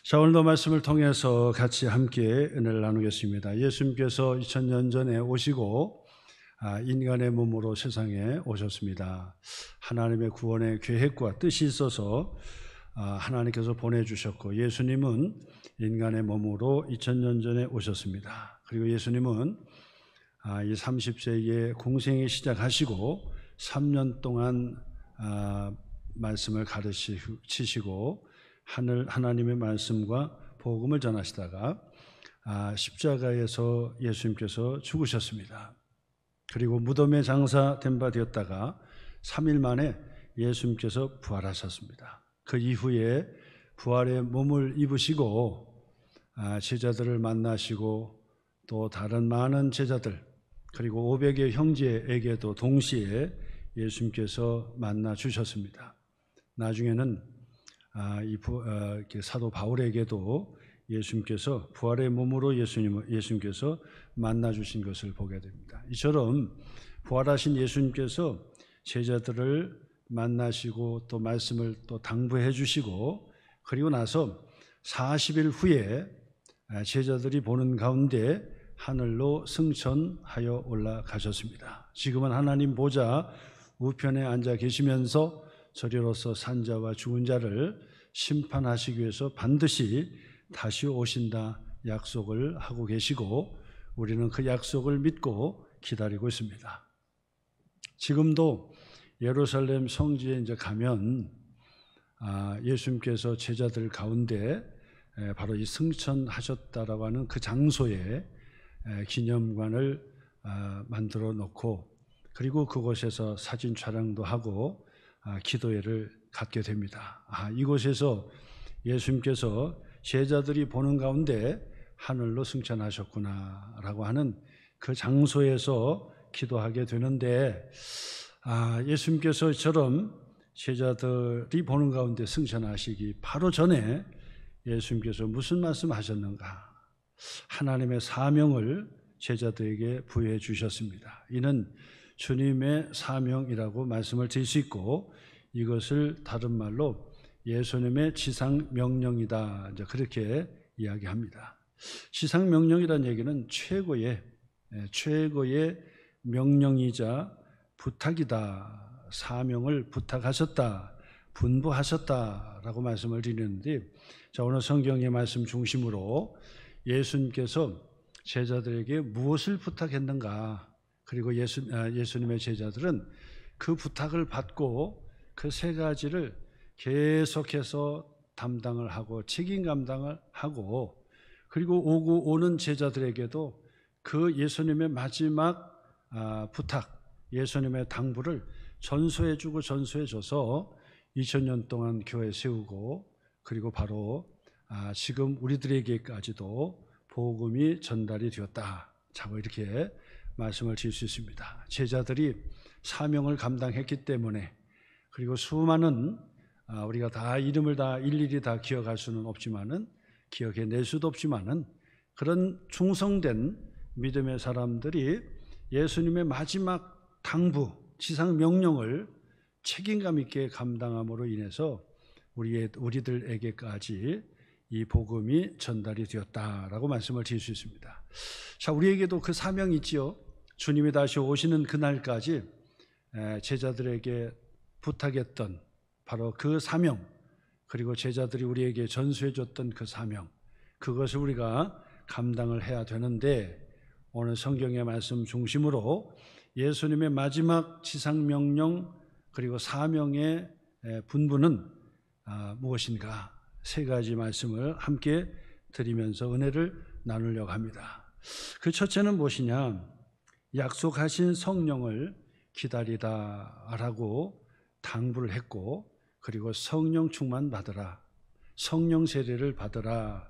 자, 오늘도 말씀을 통해서 같이 함께 은혜를 나누겠습니다. 예수님께서 2000년 전에 오시고 인간의 몸으로 세상에 오셨습니다. 하나님의 구원의 계획과 뜻이 있어서 하나님께서 보내주셨고, 예수님은 인간의 몸으로 2000년 전에 오셨습니다. 그리고 예수님은 이 30세기에 공생이 시작하시고 3년 동안 말씀을 가르치시고 하나님의 말씀과 복음을 전하시다가 십자가에서 예수님께서 죽으셨습니다. 그리고 무덤에 장사된 바 되었다가 3일 만에 예수님께서 부활하셨습니다. 그 이후에 부활의 몸을 입으시고 제자들을 만나시고 또 다른 많은 제자들 그리고 500의 형제에게도 동시에 예수님께서 만나 주셨습니다. 나중에는 사도 바울에게도 예수님께서 부활의 몸으로 예수님께서 만나 주신 것을 보게 됩니다. 이처럼 부활하신 예수님께서 제자들을 만나시고 또 말씀을 또 당부해 주시고, 그리고 나서 40일 후에 제자들이 보는 가운데 하늘로 승천하여 올라가셨습니다. 지금은 하나님 보좌 우편에 앉아 계시면서 저리로서 산자와 죽은 자를 심판하시기 위해서 반드시 다시 오신다 약속을 하고 계시고, 우리는 그 약속을 믿고 기다리고 있습니다. 지금도 예루살렘 성지에 이제 가면 예수님께서 제자들 가운데 바로 이 승천하셨다라고 하는 그 장소에 기념관을 만들어 놓고, 그리고 그곳에서 사진 촬영도 하고 기도회를 갖게 됩니다. 이곳에서 예수님께서 제자들이 보는 가운데 하늘로 승천하셨구나라고 하는 그 장소에서 기도하게 되는데, 예수님께서 이처럼 제자들이 보는 가운데 승천하시기 바로 전에 예수님께서 무슨 말씀하셨는가? 하나님의 사명을 제자들에게 부여해 주셨습니다. 이는 주님의 사명이라고 말씀을 드릴 수 있고, 이것을 다른 말로 예수님의 지상명령이다, 이제 그렇게 이야기합니다. 지상명령이라는 얘기는 최고의 명령이자 부탁이다, 사명을 부탁하셨다, 분부하셨다라고 말씀을 드리는데, 자, 오늘 성경의 말씀 중심으로 예수님께서 제자들에게 무엇을 부탁했는가, 그리고 예수님의 제자들은 그 부탁을 받고 그 세 가지를 계속해서 담당을 하고 책임 감당을 하고, 그리고 오는 제자들에게도 그 예수님의 마지막 부탁, 예수님의 당부를 전수해주고 전수해줘서 2000년 동안 교회 세우고, 그리고 바로 지금 우리들에게까지도 복음이 전달이 되었다. 자, 이렇게 말씀을 드릴 수 있습니다. 제자들이 사명을 감당했기 때문에, 그리고 수많은 우리가 다 이름을 다 일일이 다 기억할 수는 없지만은, 기억해낼 수도 없지만은, 그런 충성된 믿음의 사람들이 예수님의 마지막 당부, 지상 명령을 책임감 있게 감당함으로 인해서 우리들에게까지 이 복음이 전달이 되었다라고 말씀을 드릴 수 있습니다. 자, 우리에게도 그 사명이 있지요. 주님이 다시 오시는 그날까지 제자들에게 부탁했던 바로 그 사명, 그리고 제자들이 우리에게 전수해 줬던 그 사명, 그것을 우리가 감당을 해야 되는데, 오늘 성경의 말씀 중심으로 예수님의 마지막 지상명령 그리고 사명의 분부는 무엇인가, 세 가지 말씀을 함께 드리면서 은혜를 나누려고 합니다. 그 첫째는 무엇이냐, 약속하신 성령을 기다리다라고 당부를 했고, 그리고 성령 충만 받으라, 성령 세례를 받으라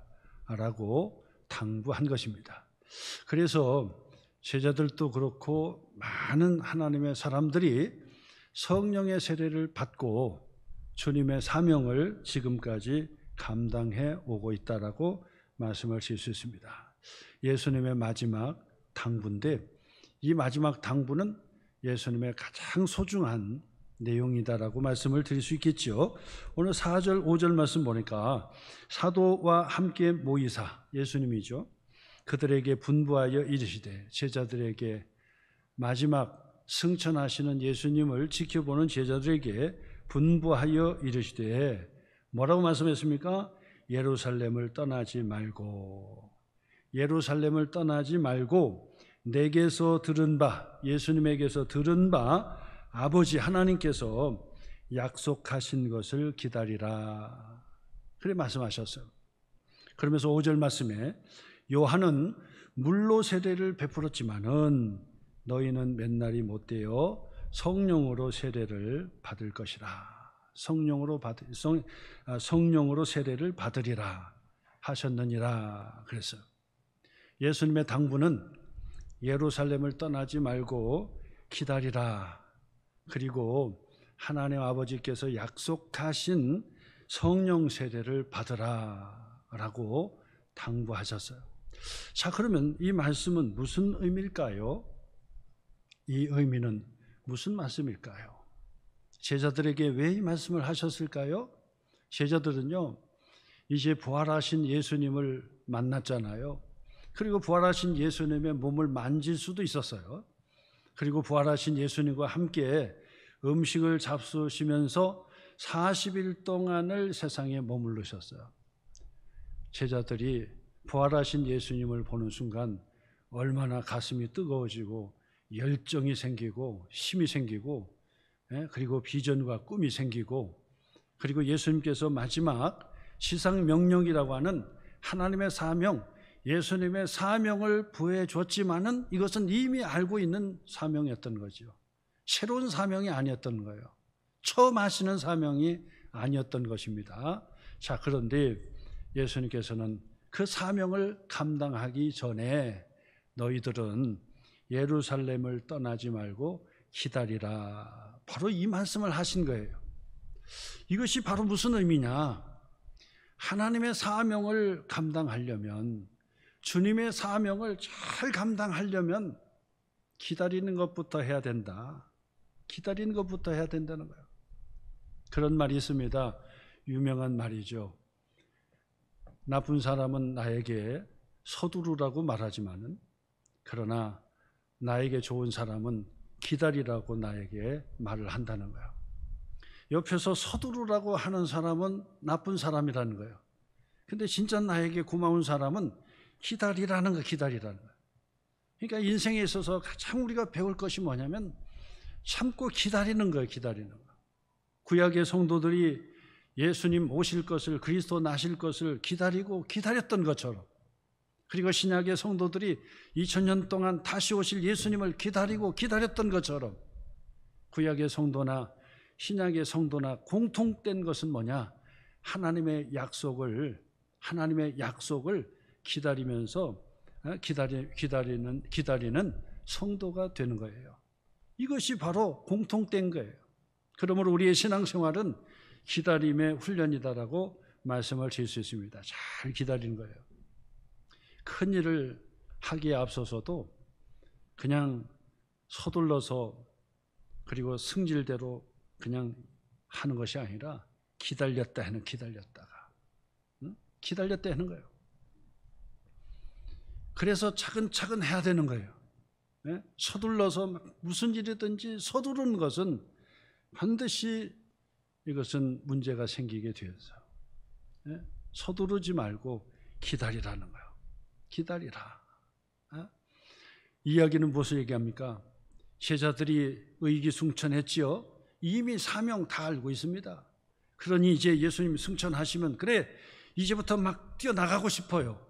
라고 당부한 것입니다. 그래서 제자들도 그렇고 많은 하나님의 사람들이 성령의 세례를 받고 주님의 사명을 지금까지 감당해 오고 있다라고 말씀을 드릴 수 있습니다. 예수님의 마지막 당부인데, 이 마지막 당부는 예수님의 가장 소중한 내용이다라고 말씀을 드릴 수 있겠죠. 오늘 4절 5절 말씀 보니까 사도와 함께 모이사, 예수님이죠, 그들에게 분부하여 이르시되, 제자들에게 마지막 승천하시는 예수님을 지켜보는 제자들에게 분부하여 이르시되 뭐라고 말씀했습니까? 예루살렘을 떠나지 말고, 예루살렘을 떠나지 말고 내게서 들은 바, 예수님에게서 들은 바 아버지 하나님께서 약속하신 것을 기다리라, 그래 말씀하셨어요. 그러면서 5절 말씀에 요한은 물로 세례를 베풀었지만은 너희는 몇 날이 못되어 성령으로 세례를 받을 것이라, 성령으로 세례를 받으리라 하셨느니라 그랬어요. 예수님의 당부는 예루살렘을 떠나지 말고 기다리라, 그리고 하나님 아버지께서 약속하신 성령 세례를 받으라 라고 당부하셨어요. 자, 그러면 이 말씀은 무슨 의미일까요? 이 의미는 무슨 말씀일까요? 제자들에게 왜 이 말씀을 하셨을까요? 제자들은요, 이제 부활하신 예수님을 만났잖아요. 그리고 부활하신 예수님의 몸을 만질 수도 있었어요. 그리고 부활하신 예수님과 함께 음식을 잡수시면서 40일 동안을 세상에 머무르셨어요. 제자들이 부활하신 예수님을 보는 순간 얼마나 가슴이 뜨거워지고 열정이 생기고 힘이 생기고, 그리고 비전과 꿈이 생기고, 그리고 예수님께서 마지막 지상 명령이라고 하는 하나님의 사명, 예수님의 사명을 부해 줬지만은 이것은 이미 알고 있는 사명이었던 거죠. 새로운 사명이 아니었던 거예요. 처음 하시는 사명이 아니었던 것입니다. 자, 그런데 예수님께서는 그 사명을 감당하기 전에 너희들은 예루살렘을 떠나지 말고 기다리라, 바로 이 말씀을 하신 거예요. 이것이 바로 무슨 의미냐? 하나님의 사명을 감당하려면, 주님의 사명을 잘 감당하려면 기다리는 것부터 해야 된다. 기다리는 것부터 해야 된다는 거예요. 그런 말이 있습니다. 유명한 말이죠. 나쁜 사람은 나에게 서두르라고 말하지만은, 그러나 나에게 좋은 사람은 기다리라고 나에게 말을 한다는 거예요. 옆에서 서두르라고 하는 사람은 나쁜 사람이라는 거예요. 근데 진짜 나에게 고마운 사람은 기다리라는 거예요. 기다리라는 거예요. 그러니까 인생에 있어서 가장 우리가 배울 것이 뭐냐면 참고 기다리는 거예요. 기다리는 거. 구약의 성도들이 예수님 오실 것을, 그리스도 나실 것을 기다렸던 것처럼, 그리고 신약의 성도들이 2000년 동안 다시 오실 예수님을 기다렸던 것처럼, 구약의 성도나 신약의 성도나 공통된 것은 뭐냐? 하나님의 약속을 기다리면서 기다리는 성도가 되는 거예요. 이것이 바로 공통된 거예요. 그러므로 우리의 신앙생활은 기다림의 훈련이다라고 말씀을 드릴 수 있습니다. 잘 기다리는 거예요. 큰 일을 하기에 앞서서도 그냥 서둘러서 그리고 승질대로 그냥 하는 것이 아니라 기다렸다 하는 거예요. 그래서 차근차근 해야 되는 거예요. 서둘러서 무슨 일이든지 서두르는 것은 반드시 이것은 문제가 생기게 되어서 서두르지 말고 기다리라는 거예요. 기다리라. 이야기는 무엇을 얘기합니까? 제자들이 의기승천했지요. 이미 사명 다 알고 있습니다. 그러니 이제 예수님이 승천하시면 그래 이제부터 막 뛰어나가고 싶어요.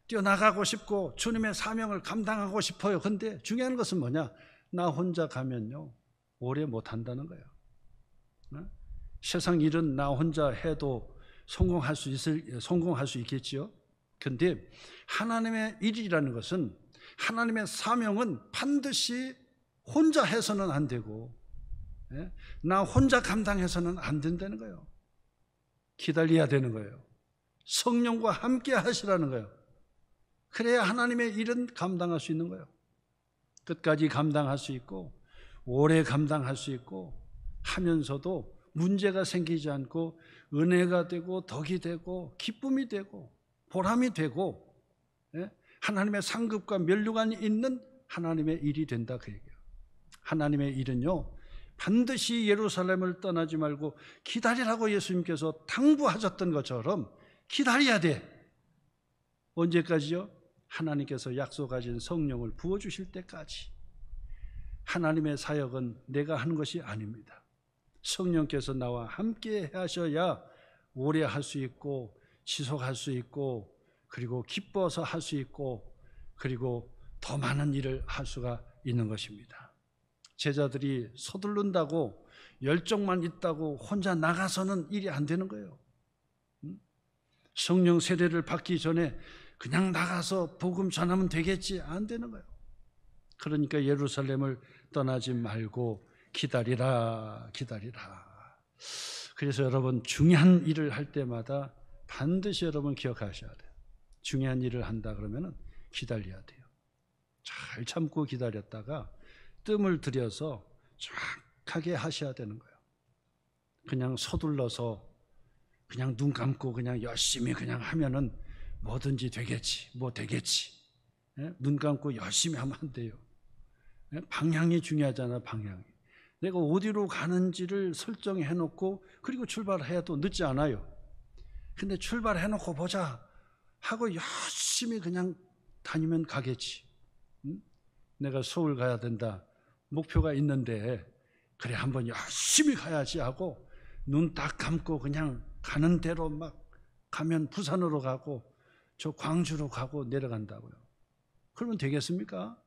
뛰어나가고 싶고 주님의 사명을 감당하고 싶어요. 그런데 중요한 것은 뭐냐? 나 혼자 가면요 오래 못한다는 거예요. 세상 일은 나 혼자 해도 성공할 수 있겠지요. 그런데 하나님의 일이라는 것은, 하나님의 사명은 반드시 혼자 해서는 안 되고 나 혼자 감당해서는 안 된다는 거예요. 기다려야 되는 거예요. 성령과 함께 하시라는 거예요. 그래야 하나님의 일은 감당할 수 있는 거예요. 끝까지 감당할 수 있고 오래 감당할 수 있고 하면서도 문제가 생기지 않고 은혜가 되고 덕이 되고 기쁨이 되고 보람이 되고, 예? 하나님의 상급과 면류관이 있는 하나님의 일이 된다, 그 얘기예요. 하나님의 일은요, 반드시 예루살렘을 떠나지 말고 기다리라고 예수님께서 당부하셨던 것처럼 기다려야 돼. 언제까지요? 하나님께서 약속하신 성령을 부어주실 때까지. 하나님의 사역은 내가 하는 것이 아닙니다. 성령께서 나와 함께 하셔야 오래 할 수 있고 지속할 수 있고, 그리고 기뻐서 할 수 있고, 그리고 더 많은 일을 할 수가 있는 것입니다. 제자들이 서두른다고 열정만 있다고 혼자 나가서는 일이 안 되는 거예요. 성령 세례를 받기 전에 그냥 나가서 복음 전하면 되겠지, 안 되는 거예요. 그러니까 예루살렘을 떠나지 말고 기다리라, 기다리라. 그래서 여러분, 중요한 일을 할 때마다 반드시 여러분 기억하셔야 돼요. 중요한 일을 한다 그러면 기다려야 돼요. 잘 참고 기다렸다가 뜸을 들여서 정확하게 하셔야 되는 거예요. 그냥 서둘러서 그냥 눈 감고 그냥 열심히 그냥 하면은 뭐든지 되겠지, 뭐 되겠지. 눈 감고 열심히 하면 안 돼요. 방향이 중요하잖아, 방향이. 내가 어디로 가는지를 설정해 놓고 그리고 출발해도 늦지 않아요. 근데 출발해 놓고 보자 하고 열심히 그냥 다니면 가겠지. 내가 서울 가야 된다, 목표가 있는데 그래 한번 열심히 가야지 하고 눈 딱 감고 그냥 가는 대로 막 가면 부산으로 가고 저 광주로 가고 내려간다고요. 그러면 되겠습니까?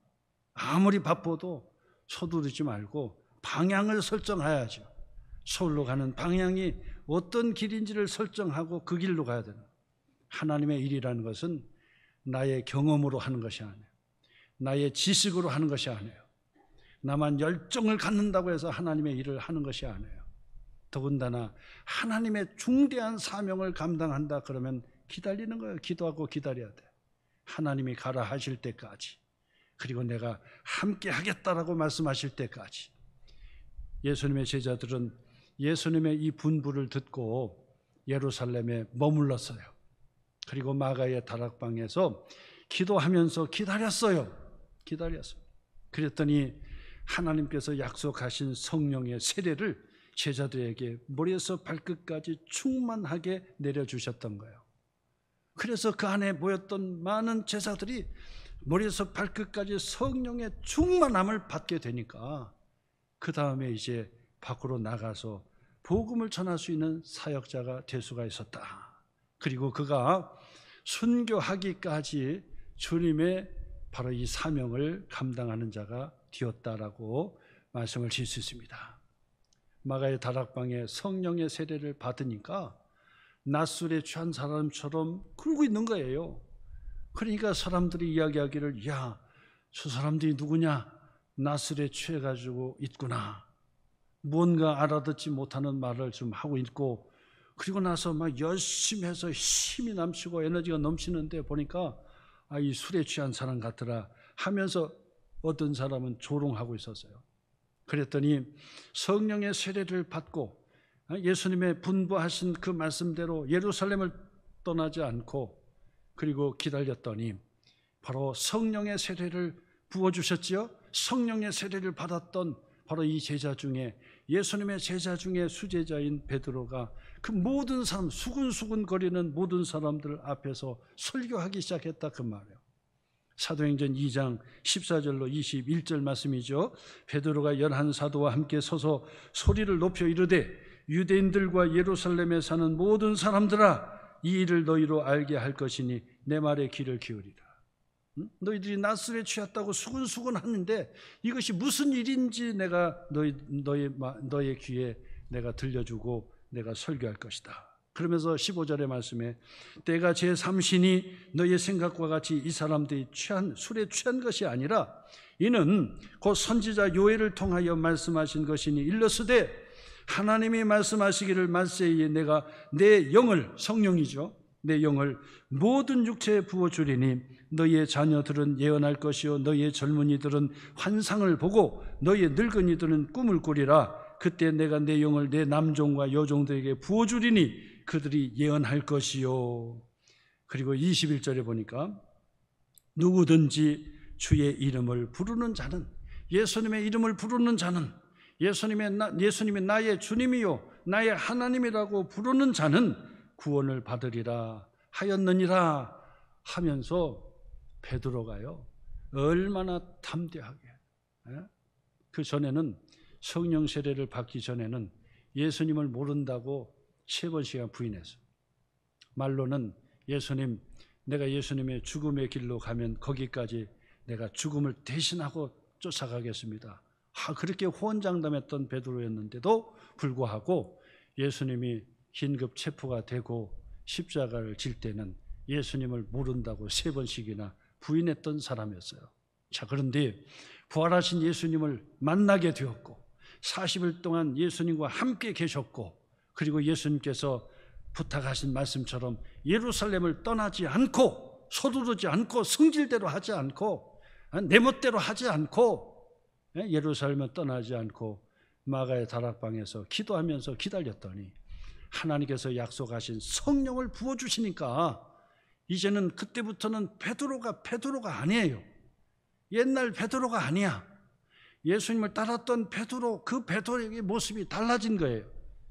아무리 바빠도 서두르지 말고 방향을 설정해야죠. 서울로 가는 방향이 어떤 길인지를 설정하고 그 길로 가야 되는 거예요. 하나님의 일이라는 것은 나의 경험으로 하는 것이 아니에요. 나의 지식으로 하는 것이 아니에요. 나만 열정을 갖는다고 해서 하나님의 일을 하는 것이 아니에요. 더군다나 하나님의 중대한 사명을 감당한다 그러면 기다리는 거예요. 기도하고 기다려야 돼. 하나님이 가라 하실 때까지, 그리고 내가 함께 하겠다라고 말씀하실 때까지. 예수님의 제자들은 예수님의 이 분부를 듣고 예루살렘에 머물렀어요. 그리고 마가의 다락방에서 기도하면서 기다렸어요. 그랬더니 하나님께서 약속하신 성령의 세례를 제자들에게 머리에서 발끝까지 충만하게 내려주셨던 거예요. 그래서 그 안에 모였던 많은 제자들이 머리에서 발끝까지 성령의 충만함을 받게 되니까 그 다음에 이제 밖으로 나가서 복음을 전할 수 있는 사역자가 될 수가 있었다. 그리고 그가 순교하기까지 주님의 바로 이 사명을 감당하는 자가 되었다라고 말씀을 드릴 수 있습니다. 마가의 다락방에 성령의 세례를 받으니까 낮술에 취한 사람처럼 굴고 있는 거예요. 그러니까 사람들이 이야기하기를, 야, 저 사람들이 누구냐? 낮술에 취해가지고 있구나. 뭔가 알아듣지 못하는 말을 좀 하고 있고, 그리고 나서 막 열심히 해서 힘이 넘치고 에너지가 넘치는데 보니까 이 술에 취한 사람 같더라 하면서 어떤 사람은 조롱하고 있었어요. 그랬더니 성령의 세례를 받고 예수님의 분부하신 그 말씀대로 예루살렘을 떠나지 않고 그리고 기다렸더니 바로 성령의 세례를 부어주셨지요. 성령의 세례를 받았던 바로 이 제자 중에, 예수님의 제자 중에 수제자인 베드로가 그 모든 사람, 수근수근 거리는 모든 사람들 앞에서 설교하기 시작했다, 그 말이에요. 사도행전 2장 14절로 21절 말씀이죠. 베드로가 11사도와 함께 서서 소리를 높여 이르되, 유대인들과 예루살렘에 사는 모든 사람들아, 이 일을 너희로 알게 할 것이니 내 말에 귀를 기울이라. 너희들이 낮술에 취했다고 수근수근 하는데 이것이 무슨 일인지 내가 너의 귀에 내가 들려주고 내가 설교할 것이다. 그러면서 15절의 말씀에 때가 제3신이 너의 생각과 같이 이 사람들이 술에 취한 것이 아니라 이는 곧 선지자 요엘을 통하여 말씀하신 것이니 일러스되 하나님이 말씀하시기를 말세에 내가 내 영을, 성령이죠, 내 영을 모든 육체에 부어주리니 너희의 자녀들은 예언할 것이요 너희의 젊은이들은 환상을 보고 너희의 늙은이들은 꿈을 꾸리라. 그때 내가 내 영을 내 남종과 여종들에게 부어주리니 그들이 예언할 것이요. 그리고 21절에 보니까 누구든지 주의 이름을 부르는 자는, 예수님의 이름을 부르는 자는, 예수님이 나의 주님이요 나의 하나님이라고 부르는 자는 구원을 받으리라 하였느니라 하면서 베드로가요 얼마나 담대하게, 그 전에는 성령 세례를 받기 전에는 예수님을 모른다고 3번씩이나 부인했어요. 말로는 예수님, 내가 예수님의 죽음의 길로 가면 거기까지 내가 죽음을 대신하고 쫓아가겠습니다. 그렇게 호언장담했던 베드로였는데도 불구하고 예수님이 긴급 체포가 되고 십자가를 질 때는 예수님을 모른다고 3번씩이나 부인했던 사람이었어요. 자, 그런데 부활하신 예수님을 만나게 되었고 40일 동안 예수님과 함께 계셨고, 그리고 예수님께서 부탁하신 말씀처럼 예루살렘을 떠나지 않고 서두르지 않고 성질대로 하지 않고 내 멋대로 하지 않고 예루살렘을 떠나지 않고 마가의 다락방에서 기도하면서 기다렸더니 하나님께서 약속하신 성령을 부어주시니까 이제는 그때부터는 베드로가 아니에요. 옛날 베드로가 아니야. 예수님을 따랐던 베드로, 그 베드로의 모습이 달라진 거예요.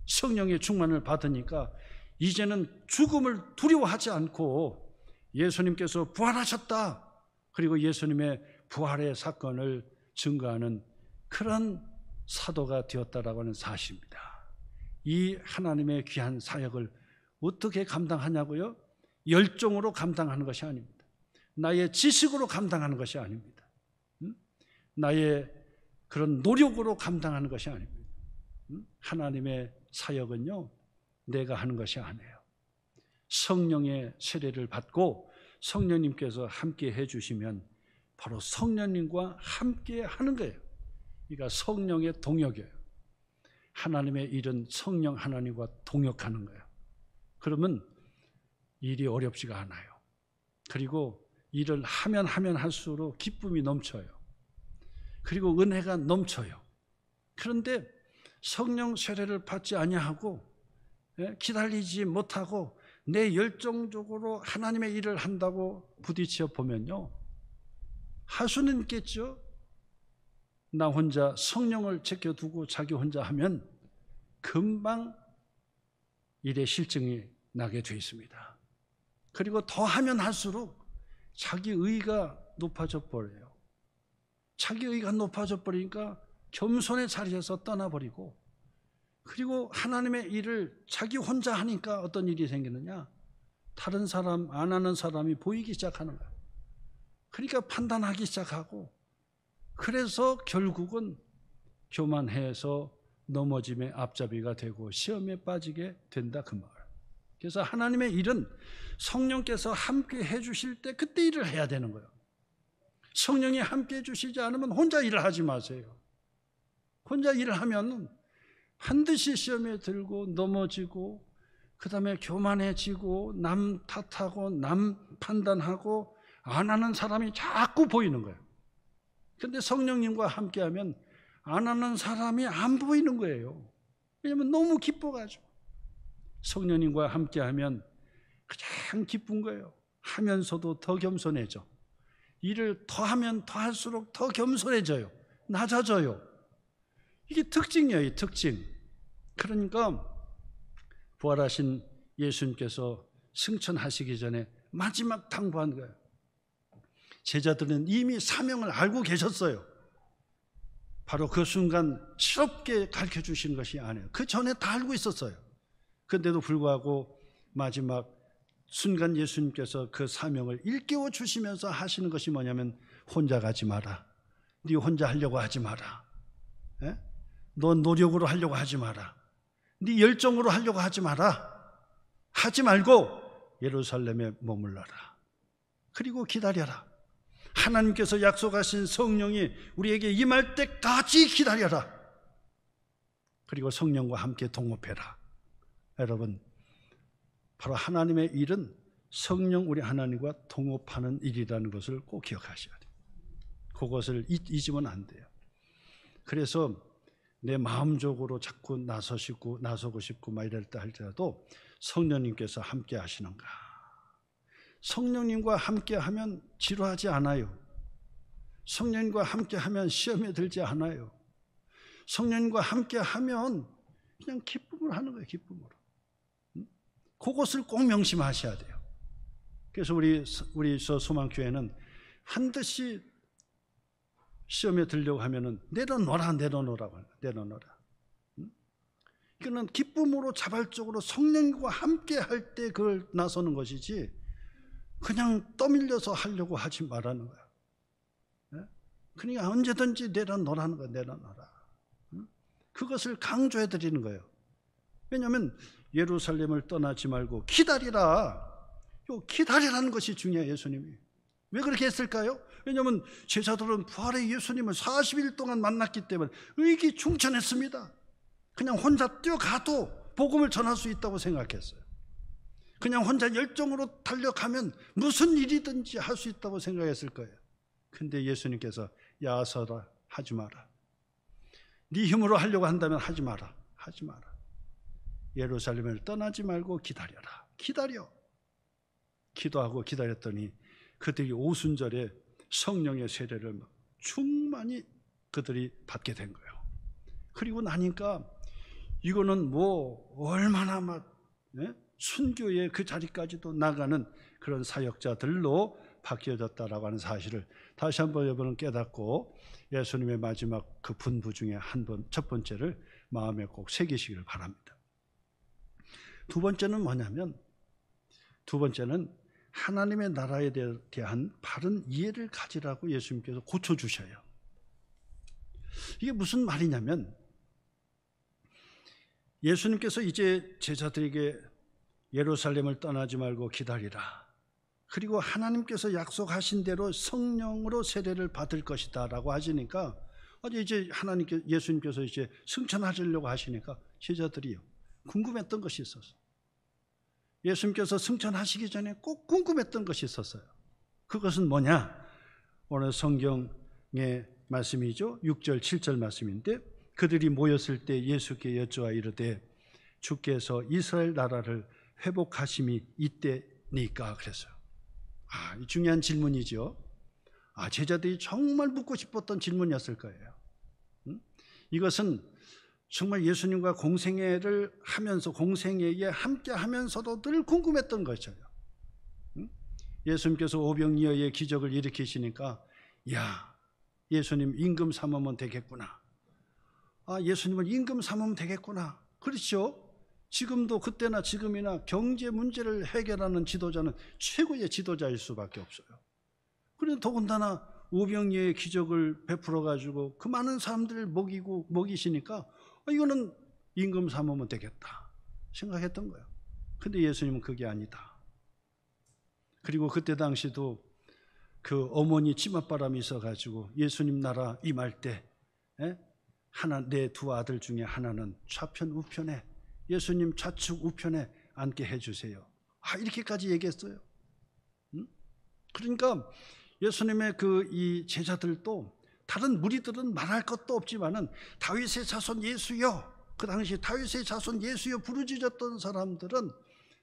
성령의 충만을 받으니까 이제는 죽음을 두려워하지 않고 예수님께서 부활하셨다, 그리고 예수님의 부활의 사건을 증거하는 그런 사도가 되었다라고 하는 사실입니다. 이 하나님의 귀한 사역을 어떻게 감당하냐고요? 열정으로 감당하는 것이 아닙니다. 나의 지식으로 감당하는 것이 아닙니다. 나의 그런 노력으로 감당하는 것이 아닙니다. 하나님의 사역은요 내가 하는 것이 아니에요. 성령의 세례를 받고 성령님께서 함께 해주시면 바로 성령님과 함께 하는 거예요. 그러니까 성령의 동역이에요. 하나님의 일은 성령 하나님과 동역하는 거예요. 그러면 일이 어렵지가 않아요. 그리고 일을 하면 할수록 기쁨이 넘쳐요. 그리고 은혜가 넘쳐요. 그런데 성령 세례를 받지 아니하고 기다리지 못하고 내 열정적으로 하나님의 일을 한다고 부딪혀 보면요 할 수는 있겠죠. 나 혼자 성령을 제껴두고 자기 혼자 하면 금방 일에 실증이 나게 돼 있습니다. 그리고 더 하면 할수록 자기 의가 높아져 버려요. 자기 의가 높아져 버리니까 겸손의 자리에서 떠나버리고, 그리고 하나님의 일을 자기 혼자 하니까 어떤 일이 생기느냐, 다른 사람, 안 하는 사람이 보이기 시작하는 거예요. 그러니까 판단하기 시작하고, 그래서 결국은 교만해서 넘어짐의 앞잡이가 되고 시험에 빠지게 된다, 그 말. 그래서 하나님의 일은 성령께서 함께 해주실 때 그때 일을 해야 되는 거예요. 성령이 함께 해주시지 않으면 혼자 일을 하지 마세요. 혼자 일을 하면 반드시 시험에 들고 넘어지고, 그 다음에 교만해지고, 남 탓하고 남 판단하고 안 하는 사람이 자꾸 보이는 거예요. 근데 성령님과 함께하면 안 하는 사람이 안 보이는 거예요. 왜냐하면 너무 기뻐가지고. 성령님과 함께하면 가장 기쁜 거예요. 하면서도 더 겸손해져. 일을 더 하면 더 할수록 더 겸손해져요. 낮아져요. 이게 특징이에요, 이 특징. 그러니까 부활하신 예수님께서 승천하시기 전에 마지막 당부한 거예요. 제자들은 이미 사명을 알고 계셨어요. 바로 그 순간 실없게 가르쳐 주신 것이 아니에요. 그 전에 다 알고 있었어요. 그런데도 불구하고 마지막 순간 예수님께서 그 사명을 일깨워 주시면서 하시는 것이 뭐냐면, 혼자 가지 마라. 네 혼자 하려고 하지 마라. 너 노력으로 하려고 하지 마라. 네 열정으로 하려고 하지 마라. 하지 말고 예루살렘에 머물러라. 그리고 기다려라. 하나님께서 약속하신 성령이 우리에게 임할 때까지 기다려라. 그리고 성령과 함께 동업해라. 여러분, 바로 하나님의 일은 성령 우리 하나님과 동업하는 일이라는 것을 꼭 기억하셔야 돼요. 그것을 잊으면 안 돼요. 그래서 내 마음적으로 자꾸 나서고 싶고 막 이럴 때 할지라도 성령님께서 함께 하시는가? 성령님과 함께 하면 지루하지 않아요. 성령님과 함께 하면 시험에 들지 않아요. 성령님과 함께 하면 그냥 기쁨으로 하는 거예요. 기쁨으로. 그것을 꼭 명심하셔야 돼요. 그래서 우리 소망교회는 반드시 시험에 들려고 하면은 내려놓으라고 해요. 내려놓으라. 그는 기쁨으로 자발적으로 성령과 함께 할 때 그걸 나서는 것이지 그냥 떠밀려서 하려고 하지 말라는 거야. 그러니까 언제든지 내려놓으라는 거야. 내려놓으라. 그것을 강조해 드리는 거예요. 왜냐하면 예루살렘을 떠나지 말고 기다리라. 기다리라는 것이 중요해요. 예수님이. 왜 그렇게 했을까요? 왜냐하면 제자들은 부활의 예수님을 40일 동안 만났기 때문에 의기충천했습니다. 그냥 혼자 뛰어가도 복음을 전할 수 있다고 생각했어요. 그냥 혼자 열정으로 달려가면 무슨 일이든지 할 수 있다고 생각했을 거예요. 근데 예수님께서 야서라, 하지 마라. 네 힘으로 하려고 한다면 하지 마라. 하지 마라. 예루살렘을 떠나지 말고 기다려라. 기다려. 기도하고 기다렸더니 그들이 오순절에 성령의 세례를 충만히 그들이 받게 된 거예요. 그리고 나니까 이거는 얼마나 순교의 그 자리까지도 나가는 그런 사역자들로 바뀌어졌다라고 하는 사실을 다시 한번 여러분은 깨닫고 예수님의 마지막 그 분부 중에 첫 번째를 마음에 꼭 새기시기를 바랍니다. 두 번째는 뭐냐면, 두 번째는 하나님의 나라에 대한 바른 이해를 가지라고 예수님께서 고쳐주셔요. 이게 무슨 말이냐면, 예수님께서 이제 제자들에게 예루살렘을 떠나지 말고 기다리라. 그리고 하나님께서 약속하신 대로 성령으로 세례를 받을 것이다 라고 하시니까 이제 예수님께서 이제 승천하시려고 하시니까 제자들이요, 궁금했던 것이 있었어요. 예수님께서 승천하시기 전에 꼭 궁금했던 것이 있었어요. 그것은 뭐냐? 오늘 성경의 말씀이죠. 6절 7절 말씀인데, 그들이 모였을 때 예수께 여쭈어 이르되 주께서 이스라엘 나라를 회복하심이 이때니까 그랬어요. 이 중요한 질문이죠. 제자들이 정말 묻고 싶었던 질문이었을 거예요. 이것은 정말 예수님과 공생애를 하면서 공생애에 함께 하면서도 늘 궁금했던 것이에요. 예수님께서 오병이어의 기적을 일으키시니까 예수님 임금 삼으면 되겠구나. 예수님을 임금 삼으면 되겠구나. 그렇죠? 지금도 그때나 지금이나 경제 문제를 해결하는 지도자는 최고의 지도자일 수밖에 없어요. 그런데 더군다나 오병이어의 기적을 베풀어 가지고 그 많은 사람들을 먹이시니까 이거는 임금 삼으면 되겠다 생각했던 거예요. 근데 예수님은 그게 아니다. 그리고 그때 당시도 그 어머니 치맛바람이 있어가지고 예수님 나라 임할 때 내 두 아들 중에 하나는 좌편 우편에, 예수님 좌측 우편에 앉게 해주세요. 이렇게까지 얘기했어요. 그러니까 예수님의 이 제자들도, 다른 무리들은 말할 것도 없지만은 다윗의 자손 예수여, 그 당시 다윗의 자손 예수여 부르짖었던 사람들은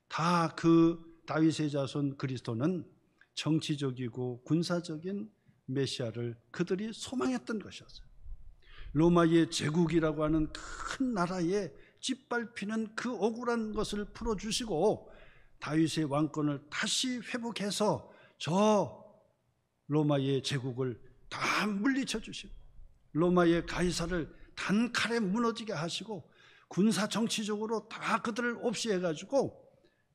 다 그 다윗의 자손 그리스도는 정치적이고 군사적인 메시아를 그들이 소망했던 것이었어요. 로마의 제국이라고 하는 큰 나라에 짓밟히는 그 억울한 것을 풀어주시고 다윗의 왕권을 다시 회복해서 저 로마의 제국을 다 물리쳐 주시고 로마의 가이사를 단칼에 무너지게 하시고 군사 정치적으로 다 그들을 없이 해가지고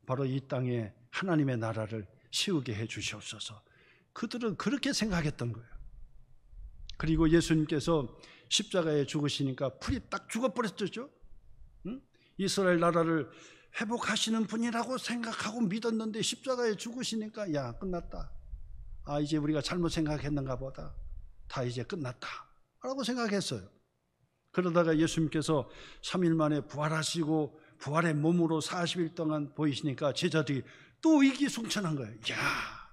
바로 이 땅에 하나님의 나라를 세우게 해 주시옵소서. 그들은 그렇게 생각했던 거예요. 그리고 예수님께서 십자가에 죽으시니까 풀이 딱 죽어버렸죠. 이스라엘 나라를 회복하시는 분이라고 생각하고 믿었는데 십자가에 죽으시니까 끝났다. 이제 우리가 잘못 생각했는가 보다. 다 이제 끝났다 라고 생각했어요. 그러다가 예수님께서 3일 만에 부활하시고 부활의 몸으로 40일 동안 보이시니까 제자들이 또 의기승천한 거예요.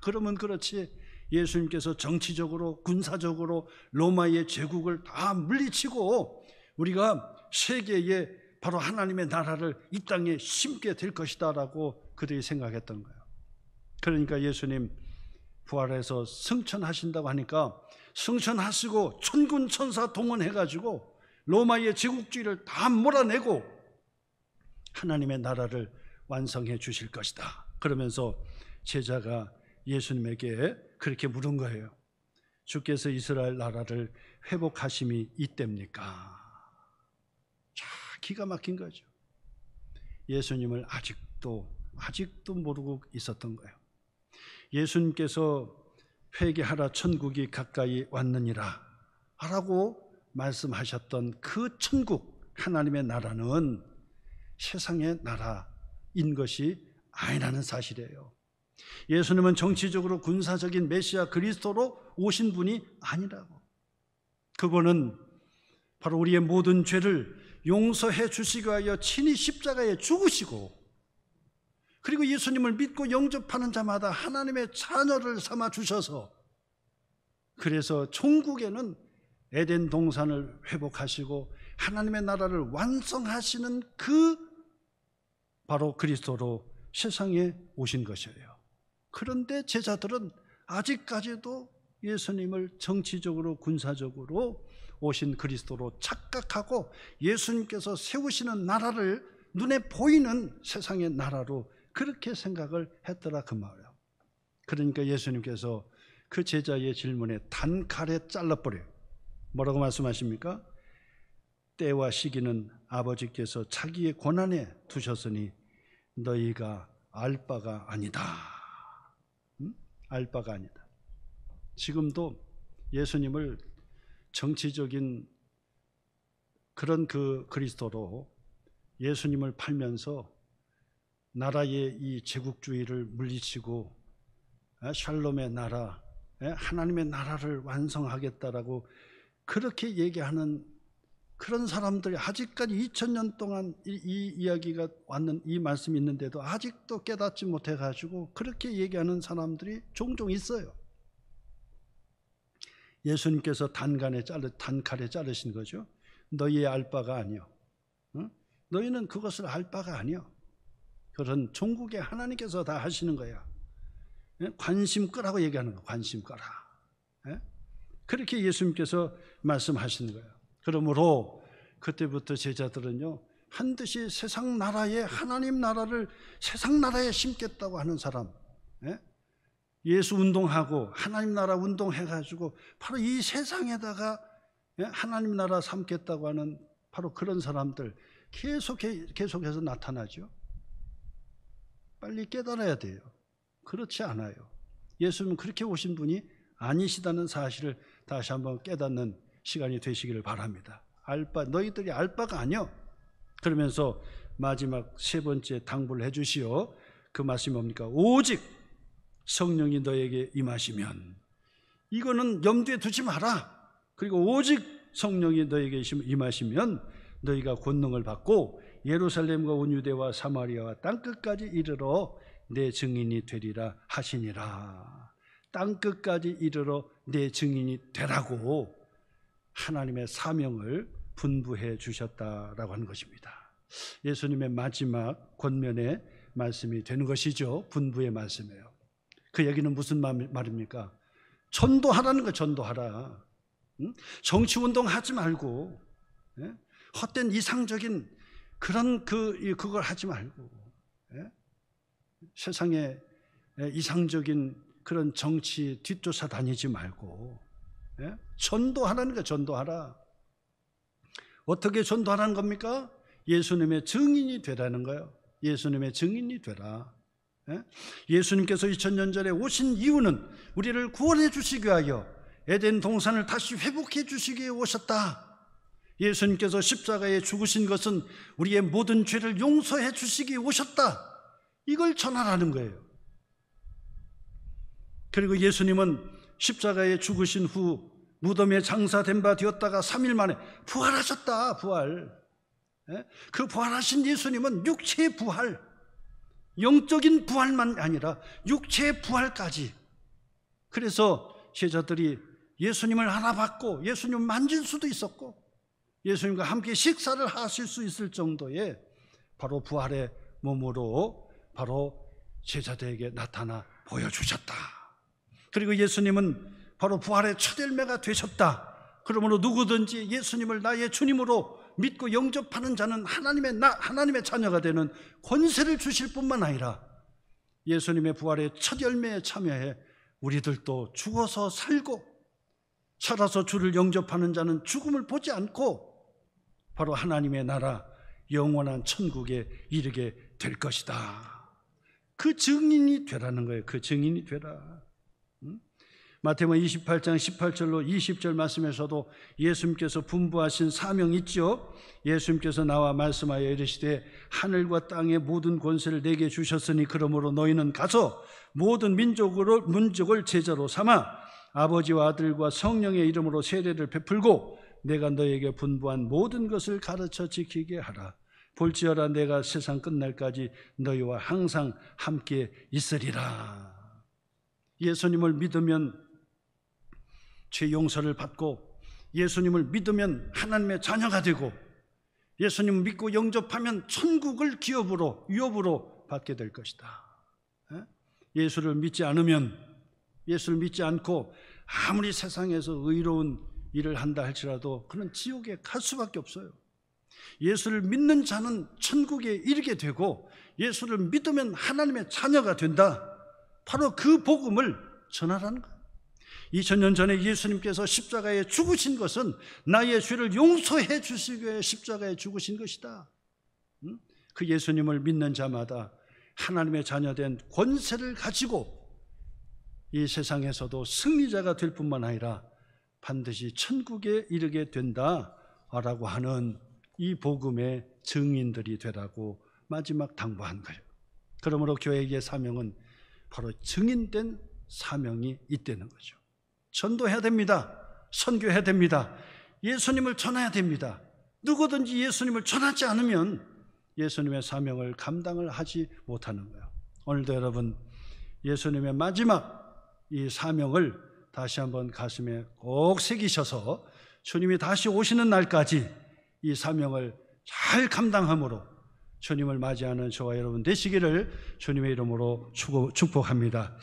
그러면 그렇지, 예수님께서 정치적으로 군사적으로 로마의 제국을 다 물리치고 우리가 세계에 바로 하나님의 나라를 이 땅에 심게 될 것이다라고 그들이 생각했던 거예요. 그러니까 예수님 부활해서 승천하신다고 하니까 승천하시고 천군 천사 동원해가지고 로마의 제국주의를 다 몰아내고 하나님의 나라를 완성해 주실 것이다. 그러면서 제자가 예수님에게 그렇게 물은 거예요. 주께서 이스라엘 나라를 회복하심이 이때입니까? 자, 기가 막힌 거죠. 예수님을 아직도 모르고 있었던 거예요. 예수님께서 회개하라 천국이 가까이 왔느니라 라고 말씀하셨던 그 천국, 하나님의 나라는 세상의 나라인 것이 아니라는 사실이에요. 예수님은 정치적으로 군사적인 메시아 그리스도로 오신 분이 아니라고. 그분은 바로 우리의 모든 죄를 용서해 주시기 위하여 친히 십자가에 죽으시고, 그리고 예수님을 믿고 영접하는 자마다 하나님의 자녀를 삼아 주셔서, 그래서 천국에는 에덴 동산을 회복하시고 하나님의 나라를 완성하시는 그 바로 그리스도로 세상에 오신 것이에요. 그런데 제자들은 아직까지도 예수님을 정치적으로 군사적으로 오신 그리스도로 착각하고 예수님께서 세우시는 나라를 눈에 보이는 세상의 나라로 그렇게 생각을 했더라 그 말이에요. 그러니까 예수님께서 그 제자의 질문에 단칼에 잘라버려요. 뭐라고 말씀하십니까? 때와 시기는 아버지께서 자기의 권한에 두셨으니 너희가 알 바가 아니다. 알 바가 아니다. 지금도 예수님을 정치적인 그런 그 그리스도로 예수님을 팔면서 나라의 이 제국주의를 물리치고 샬롬의 나라, 하나님의 나라를 완성하겠다라고 그렇게 얘기하는 그런 사람들이 아직까지 2000년 동안 이 이야기가 왔는 이 말씀이 있는데도 아직도 깨닫지 못해가지고 그렇게 얘기하는 사람들이 종종 있어요. 예수님께서 단칼에 자르신 거죠. 너희의 알 바가 아니요. 너희는 그것을 알 바가 아니요. 그런 종국의 하나님께서 다 하시는 거야. 관심 끄라고 얘기하는 거야. 관심 끄라. 그렇게 예수님께서 말씀하시는 거예요. 그러므로 그때부터 제자들은요, 반드시 세상 나라에, 하나님 나라를 세상 나라에 심겠다고 하는 사람, 예수 운동하고 하나님 나라 운동해가지고 바로 이 세상에다가 하나님 나라 삼겠다고 하는 바로 그런 사람들 계속해서 나타나죠. 빨리 깨달아야 돼요. 그렇지 않아요. 예수님은 그렇게 오신 분이 아니시다는 사실을 다시 한번 깨닫는 시간이 되시기를 바랍니다. 너희들이 알 바가 아니요. 그러면서 마지막 세 번째 당부를 해주시오. 그 말씀이 뭡니까? 오직 성령이 너에게 임하시면, 이거는 염두에 두지 마라. 그리고 오직 성령이 너에게 임하시면 너희가 권능을 받고 예루살렘과 온 유대와 사마리아와 땅끝까지 이르러 내 증인이 되리라 하시니라. 땅끝까지 이르러 내 증인이 되라고 하나님의 사명을 분부해 주셨다라고 하는 것입니다. 예수님의 마지막 권면의 말씀이 되는 것이죠. 분부의 말씀이에요. 그 얘기는 무슨 말입니까? 전도하라는 거예요. 전도하라. 정치운동 하지 말고, 헛된 이상적인 그런 그걸 하지 말고, 세상에 이상적인 그런 정치 뒷조사 다니지 말고, 전도하라는 거예요. 전도하라. 어떻게 전도하라는 겁니까? 예수님의 증인이 되라는 거예요. 예수님의 증인이 되라. 예수님께서 2000년 전에 오신 이유는 우리를 구원해 주시기 위하여 에덴 동산을 다시 회복해 주시기 위해 오셨다. 예수님께서 십자가에 죽으신 것은 우리의 모든 죄를 용서해 주시기 위해 오셨다. 이걸 전하라는 거예요. 그리고 예수님은 십자가에 죽으신 후 무덤에 장사된 바 되었다가 3일 만에 부활하셨다. 부활. 그 부활하신 예수님은 육체의 부활, 영적인 부활만 아니라 육체의 부활까지. 그래서 제자들이 예수님을 알아봤고 예수님을 만질 수도 있었고 예수님과 함께 식사를 하실 수 있을 정도의 바로 부활의 몸으로 바로 제자들에게 나타나 보여주셨다. 그리고 예수님은 바로 부활의 첫 열매가 되셨다. 그러므로 누구든지 예수님을 나의 주님으로 믿고 영접하는 자는 하나님의 자녀가 되는 권세를 주실 뿐만 아니라 예수님의 부활의 첫 열매에 참여해 우리들도 죽어서 살고 살아서 주를 영접하는 자는 죽음을 보지 않고 바로 하나님의 나라 영원한 천국에 이르게 될 것이다. 그 증인이 되라는 거예요. 그 증인이 되라. 마태복음 28장 18절로 20절 말씀에서도 예수님께서 분부하신 사명이 있죠. 예수님께서 나와 말씀하여 이르시되 하늘과 땅의 모든 권세를 내게 주셨으니 그러므로 너희는 가서 모든 민족을 제자로 삼아 아버지와 아들과 성령의 이름으로 세례를 베풀고 내가 너에게 분부한 모든 것을 가르쳐 지키게 하라. 볼지어다 내가 세상 끝날까지 너희와 항상 함께 있으리라. 예수님을 믿으면 죄 용서를 받고 예수님을 믿으면 하나님의 자녀가 되고 예수님을 믿고 영접하면 천국을 유업으로 받게 될 것이다. 예수를 믿지 않으면, 예수를 믿지 않고 아무리 세상에서 의로운 일을 한다 할지라도 그는 지옥에 갈 수밖에 없어요. 예수를 믿는 자는 천국에 이르게 되고 예수를 믿으면 하나님의 자녀가 된다. 바로 그 복음을 전하라는 거예요. 2000년 전에 예수님께서 십자가에 죽으신 것은 나의 죄를 용서해 주시기 위해 십자가에 죽으신 것이다. 그 예수님을 믿는 자마다 하나님의 자녀된 권세를 가지고 이 세상에서도 승리자가 될 뿐만 아니라 반드시 천국에 이르게 된다라고 하는 이 복음의 증인들이 되라고 마지막 당부한 거예요. 그러므로 교회의 사명은 바로 증인된 사명이 있다는 거죠. 전도해야 됩니다. 선교해야 됩니다. 예수님을 전해야 됩니다. 누구든지 예수님을 전하지 않으면 예수님의 사명을 감당을 하지 못하는 거예요. 오늘도 여러분 예수님의 마지막 이 사명을 다시 한번 가슴에 꼭 새기셔서 주님이 다시 오시는 날까지 이 사명을 잘 감당함으로 주님을 맞이하는 저와 여러분 되시기를 주님의 이름으로 축복합니다.